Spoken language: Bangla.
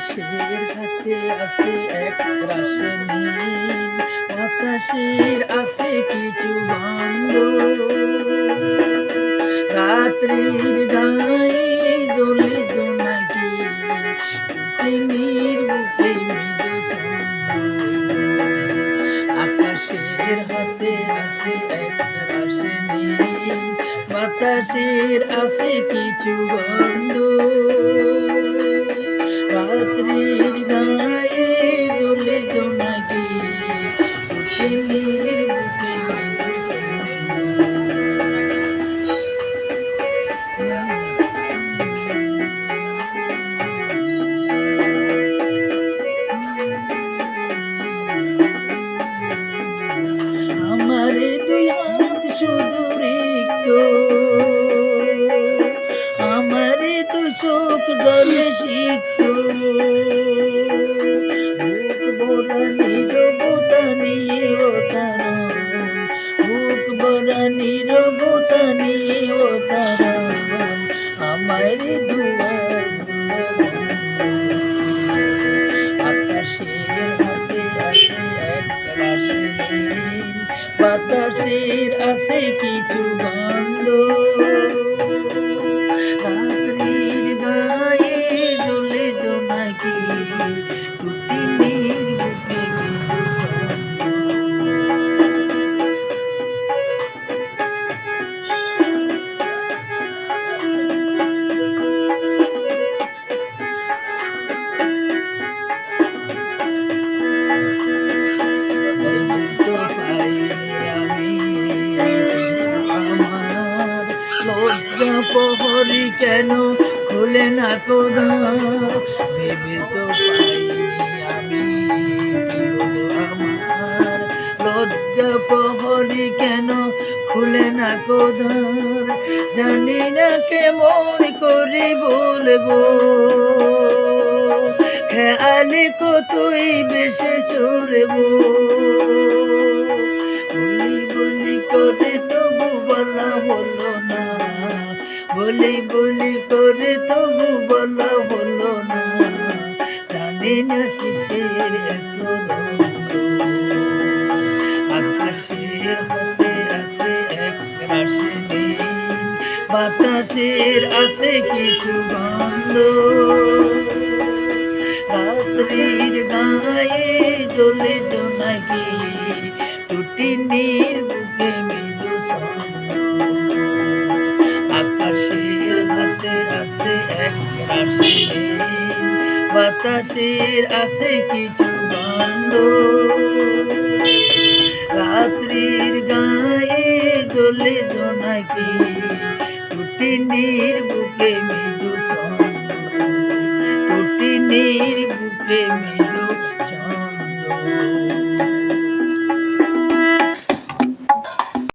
আকাশের হাতে আছে এক রাশি নীল, বাতাসের আছে কিছু গন্ধ, রাত্রির গায়ে জ্বলে জোনাকি, দিনের বুকে মৃদু ছন্দ। আকাশের হাতে আছে এক রাশি নীল, বাতাসের আছে কিছু গন্ধ, রাত্রির গায়ে জ্বলে জোনাকি, দিনের বুকে মৃদু আমার দুই হাত শুধু রিক্ত, আমার দু চোখ জলে সিক্ত, বুক ভরা নীরবতা নিয়ে অকারণ, বুক ভরা নীরবতা নিয়ে অকারণ, আমার দুয়ার আকাশের হাতে আছে এক রাশি নীল, বাতাসের আছে কিছু গন্ধ, রাত্রির গায়ে জ্বলে জোনাকি, টুটিনির বুকে মৃদু ছন্দ। লজ্জা প্রহরী কেন খুলে না কোদার, ভেবে তো পাইনি আমি কি হলো আমার। লজ্জা প্রহরী কেন খুলে না কোদার, জানি না কেমন করে বলবো, খেয়ালে কতই বেশি চলবো, বলি বলি করে তবু বলা হলো না, বলি বলি করে তবু বলা হলো না, জানি না কিসের এত দ্বন্দ্ব। আকাশের হাতে আছে এক রাশি নীল, বাতাসের আছে কিছু গন্ধ, রাত্রির গায়ে জ্বলে জোনাকি, টুটিনির বুকে মৃদু ছন্দ। আকাশের হাতে আছে এক রাশি নীল, বাতাসের আছে কিছু গন্ধ, রাত্রির গায়ে জ্বলে জোনাকি, টুটিনির বুকে মৃদু ছন্দ, টুটিনির বুকে মৃদু ছন্দ।